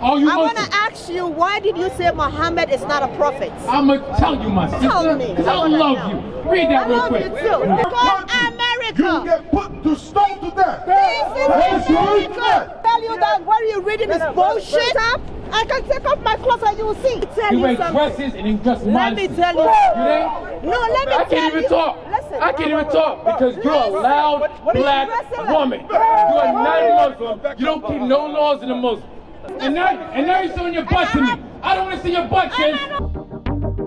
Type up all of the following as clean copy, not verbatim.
Are you I want Muslim? to ask you, why did you say Muhammad is not a prophet? I'm going to tell you, my sister. Tell me. Because I love you. Read that real quick. I love you too. Because America. You get put to stone to death. This That's is your America. death. Tell you that what you're reading is bullshit. I can take off my clothes and you will see. You wear dresses and you dress Let modestly. me tell you. You there? No, let me I tell can't even you. talk. Listen. I can't even talk because you're a loud black woman. You are not a Muslim. You don't keep no laws in the Muslim. And now you're showing your butt to me. I don't want to see your butt, Chen.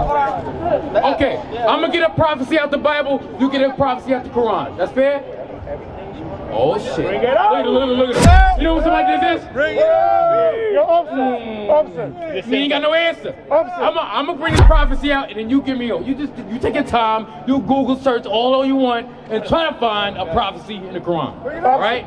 Okay, I'm gonna get a prophecy out the Bible, you get a prophecy out the Quran. That's fair? Oh shit. Bring it up. Look at it. You know what somebody did this? Bring it up. Yo, officer. You ain't got no answer. Officer. I'm gonna bring the prophecy out and then you give me you take your time, you Google search all you want and try to find a prophecy in the Quran. Alright?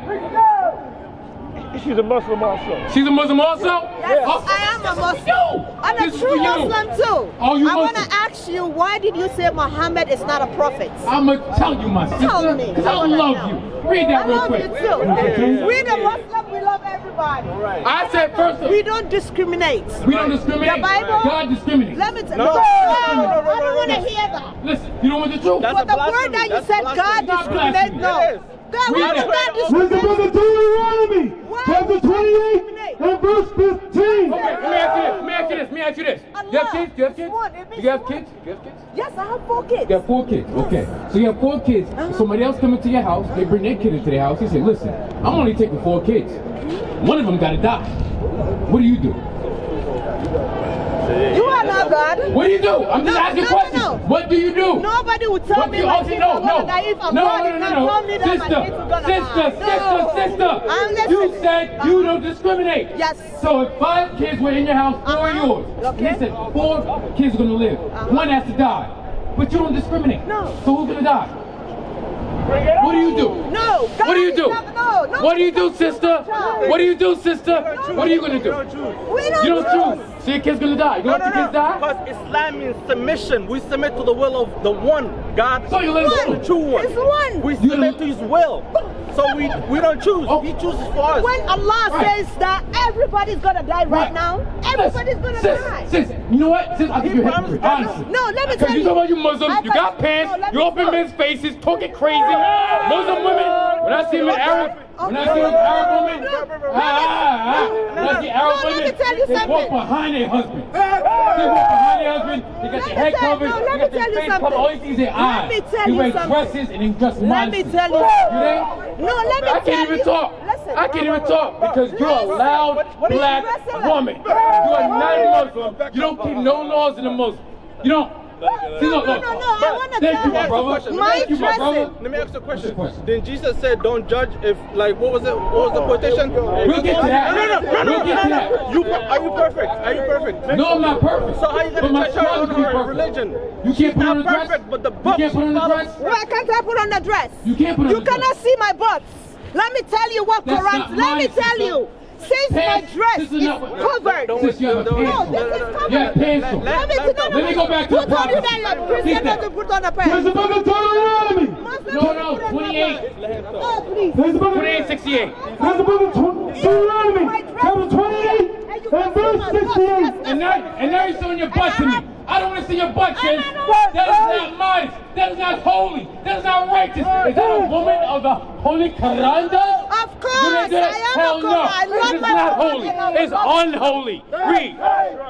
She's a Muslim also. She's a Muslim also? Yes, Oh, I am a Muslim. I'm This a is true for you. Muslim too. Oh, you I want Muslim? to ask you, why did you say Muhammad is not a prophet? I'm gonna tell you, my sister. Tell me. Because I love you. Read that I real love quick. you too. We the Muslim, we love everybody. I said first We don't discriminate. we don't discriminate. The Bible? God discriminates. Let me tell No. you. I don't want to hear that. Listen, you don't want the truth. But the word that you said, God Not discriminates, blasphemy. no. God, why Read does it. God Where's the book discriminate? of Deuteronomy? Why Chapter would God 28 discriminate? and verse 15. Okay, let me ask you this. You have kids? You have kids? What? It Do means you have what? kids? You have kids? Yes, I have 4 kids. You have 4 kids. Okay. So you have 4 kids. Somebody else come into your house. They bring their kid into their house. He say, listen, I'm only taking 4 kids. One of them got to die. What do you do? You are not God. What do you do? I'm just No, asking no, questions. no. What do you do? Nobody would tell What me do you my also kids no, are no. gonna die if I'm No, God no, did no, not no. tell me that my kids are gonna Sister, die. sister. You said you don't discriminate. Yes. So if 5 kids were in your house, 4 are yours. Okay. You said 4 kids are gonna live. 1 has to die. But you don't discriminate. No. So who's gonna die? What do you do? No. God What do you is do? not- no, no. What do you do, sister? What do you do, sister? What are you gonna do? We don't You don't choose. choose. So your kid's gonna die. You don't let your kids die? Because Islam means submission. We submit to the will of the one God. So you let One. him the true one. It's one. We submit to His will. So we don't choose. Oh. He chooses for us. When Allah Right. says that everybody's gonna die right now, everybody's gonna die. Sis, you know what? Sis, I'll give you a promised hypocrite, that. honestly. No, let me Because tell you you. talk about you Muslims, you got No, pants, let you me open talk. men's faces, talking crazy. Muslim women, when I see them in Arab, when I see them Arab women, when I see Arab No, let me women, tell you they walk something. behind their husband. They walk behind their husband, they got their head covered, no, they let got me their tell you face covered, something. all you see is their Let eyes. me tell You you wear something. dresses and you dress Let me modestly. tell you. You there? No, let me I tell can't even you. talk. Listen. I can't even talk because you're a loud black Listen. woman. You are not a Muslim. You don't keep no laws in the Muslim. You don't. See, look, No, look. I wanna Thank tell you, my you. brother. My Thank you, my brother. Let me ask you a question. What's the question? Then Jesus said, "Don't judge if like what was it? What was the quotation?" We'll get to that. We'll get to that. Are you perfect? Are you perfect? No, I'm not perfect. So how you But gonna my judge her son on can be her perfect. religion? You can't put Not on a dress. perfect, but the You book can't put on a follows- dress. Why can't I put on the dress? You can't put on You a dress. cannot see my butts. Let me tell you what That's Quran. not Let me mine, tell sister. you. Since my Pants. dress This is is not- covered. Sis, you have a No, pants. this is covered. You have pants on. Let me go back to Who the told you prophecy. that Christian Keep that. doesn't put on a Where's the pants? book of Deuteronomy? Muslims No, don't no, put on 28. pants. Oh, please. Where's the book of 2868. Where's the book of Deuteronomy? Chapter 28 and verse 68. And now you're showing your butt to me. I don't want to see your butt, Chen. That is not modest. That is not holy. That is not righteous. Is that a woman of the Holy Quran does? Of course, You did I that? am Hell a no. Quran. I love It is my not Quran. holy. It's unholy. Read.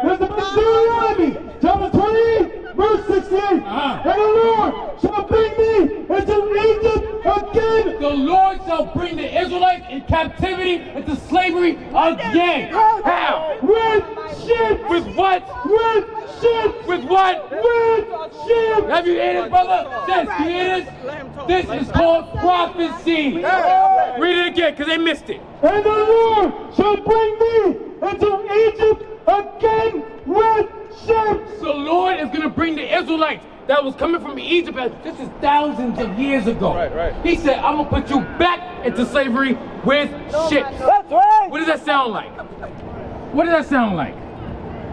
Where's the book of Deuteronomy? Chapter 28, verse 68. And the Lord shall bring me into Egypt again. The Lord shall bring the Israelites in captivity into slavery again. How? With ships. With what? With ships. With what? With ships. Have you heard this, brother? Sis, you hear this? This is called prophecy. Read it again, because they missed it. And the Lord shall bring me into Egypt again with ships. The Lord is going to bring bring the Israelites that was coming from Egypt. This is thousands of years ago. Right. He said, I'm gonna put you back into slavery with ships. That's right. What does that sound like? What does that sound like?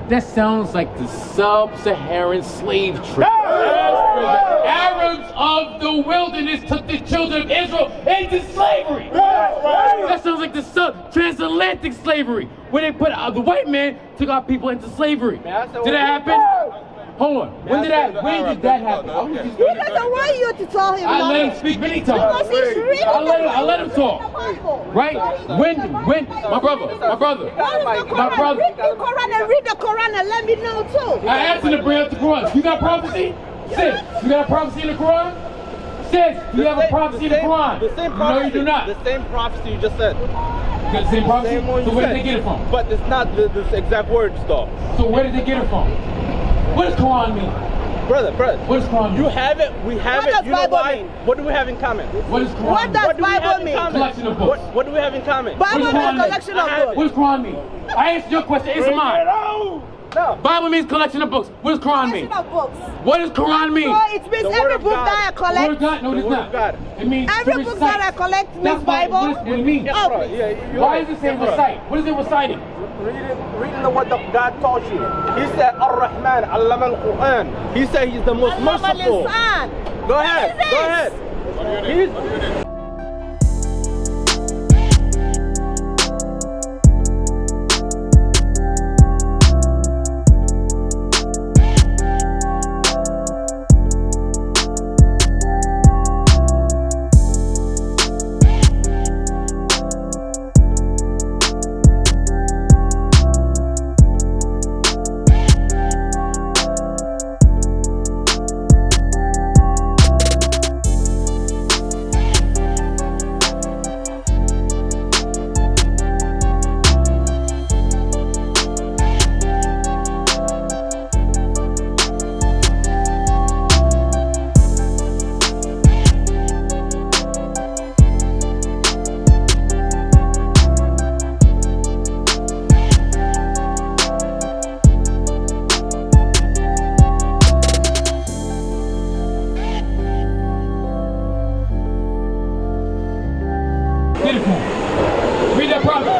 That sounds like the sub-Saharan slave trade. The Arabs of the wilderness took the children of Israel into slavery. That sounds like the transatlantic slavery, where they put the white man took our people into slavery. Did that happen? Hold on. When did that happen? He doesn't want you to tell him. I let him speak many times. Because he's reading I let him talk. Right? When, my brother. Read the Quran and read the Quran and let me know too. I asked him to bring up the Quran. You got prophecy? Sis, you got a prophecy in the Quran? Sis, you have a prophecy in the Quran? The same prophecy. No, you do not. The same prophecy you just said. You got the same prophecy? Same one So you where said. did they get it from? But it's not the exact words though. So where did they get it from? What does Quran mean? Brother. What does Quran mean? You have it, we have What it. does You know Bible why? mean? What do we have in common? What does Quran What mean? does What do we have Bible in mean? common? Collection of books. What do we have in common? Bible What is does a Quran collection mean? of What books. does Quran mean? I answered your question, answer mine. No. Bible means collection of books. What does Quran mean? Collection of books. What does Quran mean? So it means The word every of book God. that I The word collect. of God? No, it The is word not. of God. It means Every to book recite. that I collect means That's why- Bible. What it means. Yeah, bro. Yeah, you're Why right. does it say Yeah, bro. recite? What is it reciting? Reading the word that God taught you. He said, Ar-Rahman, Allama al-Quran. He said he's the most Allah merciful. al-Insan. Go ahead. What is Go ahead. He's,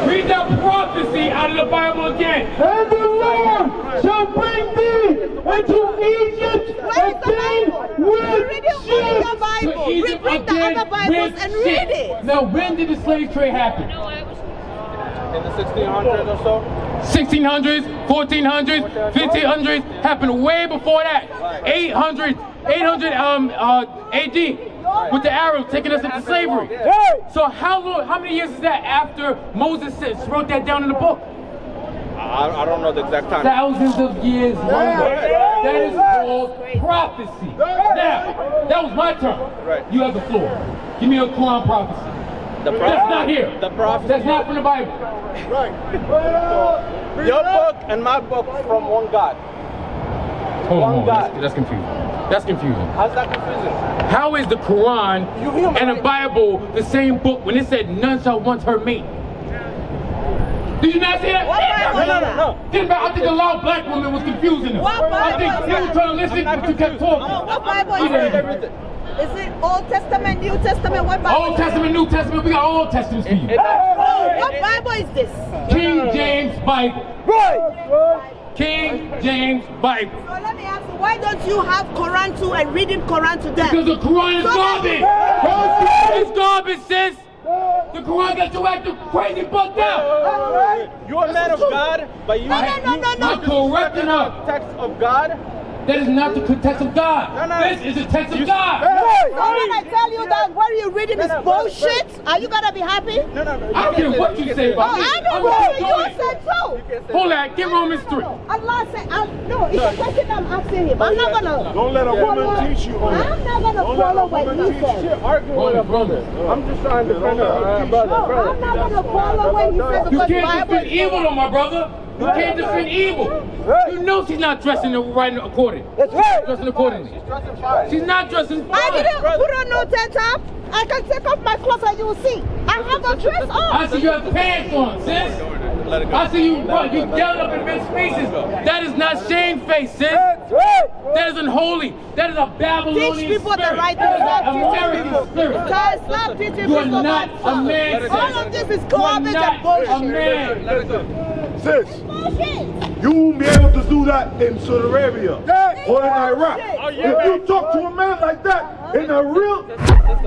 Read that prophecy out of the Bible again. And the Lord shall bring thee into Egypt again with ships. To Egypt Read the again other Bibles with and ships. read it. Now, when did the slave trade happen? in the 1600s or so. 1600s, 1400s, 1500s, happened way before that. 800 AD with the Arabs taking us into slavery. So how many years is that after Moses wrote that down in the book? I don't know the exact time. Thousands of years later. That is called prophecy. Now, that was my turn. Right. You have the floor. Give me a Quran prophecy. That's not here. The prophecy. That's not from the Bible. Your book and my book from one God. Hold One on. God. That's confusing. That's confusing. How's that confusing? How is the Quran You human, and the right? Bible the same book when it said none shall want her mate? Did you not see that? What Bible is that? No. I think a loud black woman was confusing him. What I think Bible you is were that? trying to listen, but you kept talking. What Bible is Either it? Everything. Is it Old Testament, New Testament? What Bible? Old Testament, New Testament, we got all Testaments for you. What Bible is this? King James Bible. King James Bible. So let me ask you, why don't you have Quran too and reading Quran to them? Because the Quran is So garbage. It's garbage, sis. The Quran got you acting crazy bugged out. You're a man of God, but you No. I'm correcting her. text of God. That is not the text of God. No. This is the text of God. So when I tell you that what you're reading is bullshit, are you gonna be happy? No. I don't care what you say Oh, about me. I know I'm what gonna you do it. said too. Hold on, get Romans 3. Allah said, no, it's a question I'm asking him. I'm not gonna. Don't let a woman teach you on it. I'm not gonna Don't let a follow what woman you teach you. said. Arguing with a brother. I'm just trying to defend her. No, I'm not gonna follow what you said You because can't Bible. defend evil though, my brother. You can't defend evil. You know she's not dressing right according. That's right. Dressing accordingly. She's not dressing fine. I didn't put on no tank top. I can take off my clothes and you will see. I have a dress on. I see you have pants on, sis. Let it go. I see you run. You yelling up in men's faces. That is not shamefaced, sis. That isn't holy. That is a Babylonian Teach people spirit. the right That is thing. an American spirit. Guys, stop teaching You people are not about a fun. man. sis. All of this is You are garbage not and bullshit. a man. Let it go. Sis, Bullshit. you won't be able to do that in Saudi Arabia or in Iraq. If you talk to a man like that in a real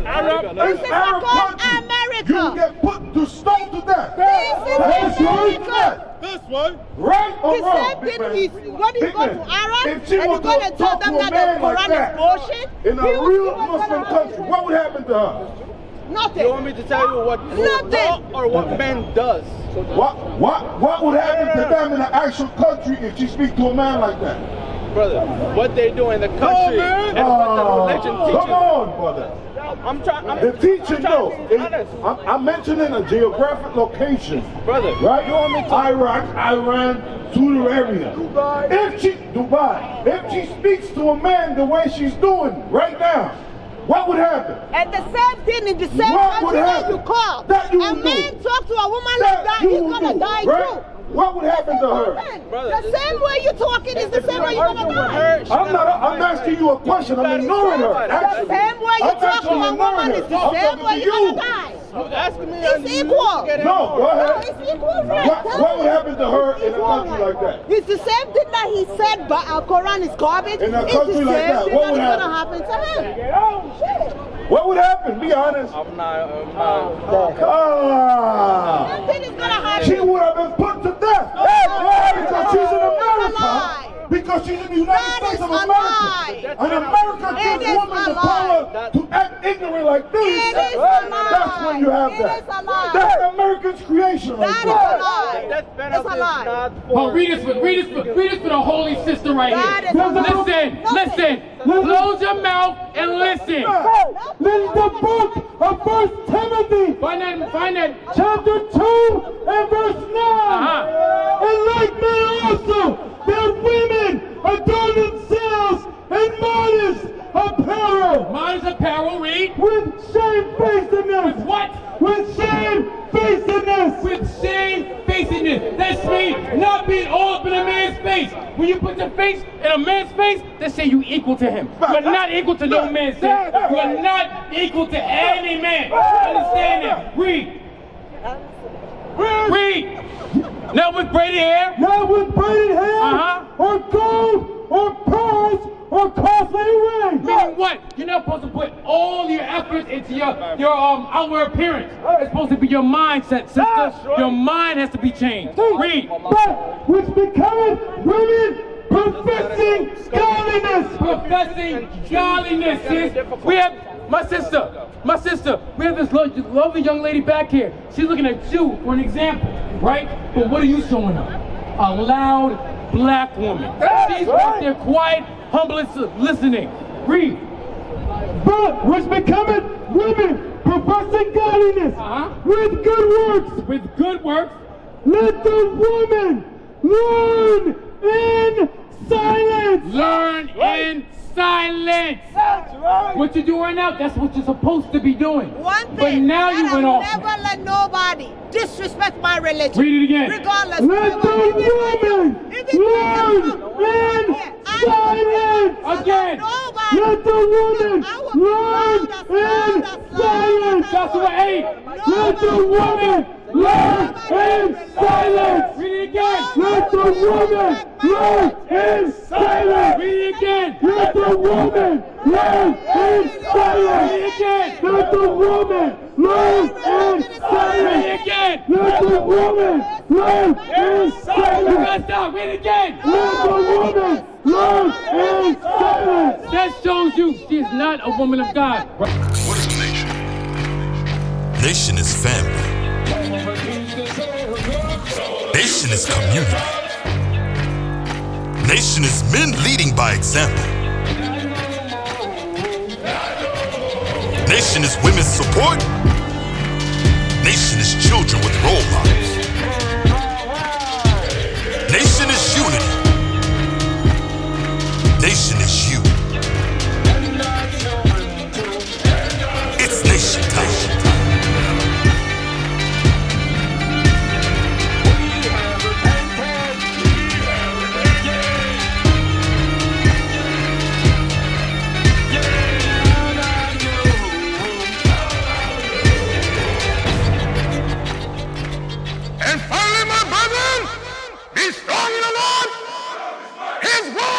Arab This is Arab called country, America. you get put to stone to death. This is That's right, America. this one. Right or The wrong? same big thing man? is when you Big go man, to Arab if and she you're was going to tell talk them to a that the man like Quran is that bullshit, in a you will real see what's Muslim gonna country, happen. what would happen to her? Nothing. You want me to tell you what Nothing. or what men does? What would happen to them in an actual country if she speak to a man like that? Brother, what they do in the country and what the religion teaches. Come on, brother. The teaching though, I'm mentioning a geographic location. Brother, Right? you want me to Iraq, Iran, Saudi Arabia. Dubai. If she speaks to a man the way she's doing right now, what would happen? And the same thing in the same What would country that happen? you call. That you A would man do. talk to a woman like that, you he's will gonna do, die right? too. What would happen to her? Brother, The same way you're talking is the same way you're gonna die. I'm asking you a question. I'm ignoring her. The Actually, same way you I'm talk to actually a woman ignoring is her. the I'm same talking way to you're you. gonna die. asking me. It's equal. No, go No, ahead. it's equal, right? What would happen to her in a country like that? It's the same thing that he said, but our Quran is garbage. In a It's country the like same that, thing what that would is gonna happen to him. Shit. What would happen? Be honest. I'm not. Nothing is gonna happen. She would have been put to death. Because she's in America. Because she's in the United That States is of a America. lie. And America It gives is women a the lie. power to act ignorant like this. It is a That's lie. when you have It that. is a lie. That's America's creation right That is a there. lie. Death It's penalty a is lie. not Oh, for. read this for the holy sister right That here. is a lie. Listen. Close your mouth and listen. This is the book of 1 Timothy, Find that. chapter 2 and verse 9. And like men also, that women adorn themselves in modest apparel. Modest apparel, read. With shamefacedness. With what? With shamefacedness. With shamefacedness. That's me not being all up in a man's face. When you put your face in a man's face, they say you equal to him. You are not equal to no man, sis. You are not equal to any man. Understand that? Read. Now with braided hair. Not with braided hair, or gold, or pearls, or costly rings. Meaning what? You're not supposed to put all your efforts into your outward appearance. It's supposed to be your mindset, sister. Your mind has to be changed. Read. But which becometh women professing godliness. Professing godliness, sis. We have my sister. We have this lovely young lady back here. She's looking at you for an example, right? But what are you showing her? A loud black woman. She's right there, quiet, humble, and listening. Read. But which becometh women professing godliness with good works. With good works. Let the woman learn in silence. Learn in silence. What you do right now, that's what you're supposed to be doing. One But thing now that you went I'll off. never let nobody disrespect my religion. Read it again. Regardless. Let the woman learn in silence. Again. Let the woman learn in silence. Joshua 8. Let the woman learn in silence. Read it again. Let the woman learn in silence. Read it again. Let the woman learn in silence. Read it again. Let the woman learn in Read silence. it again. Let the woman learn in You silence. gotta stop. Read it again. Let the woman learn in silence. That shows you she is not a woman of God. What is a nation? Nation is family. Nation is community. Nation is men leading by example. Nation is women's support. Nation is children with role models. Nation is unity. Nation is you. It's nation time. His word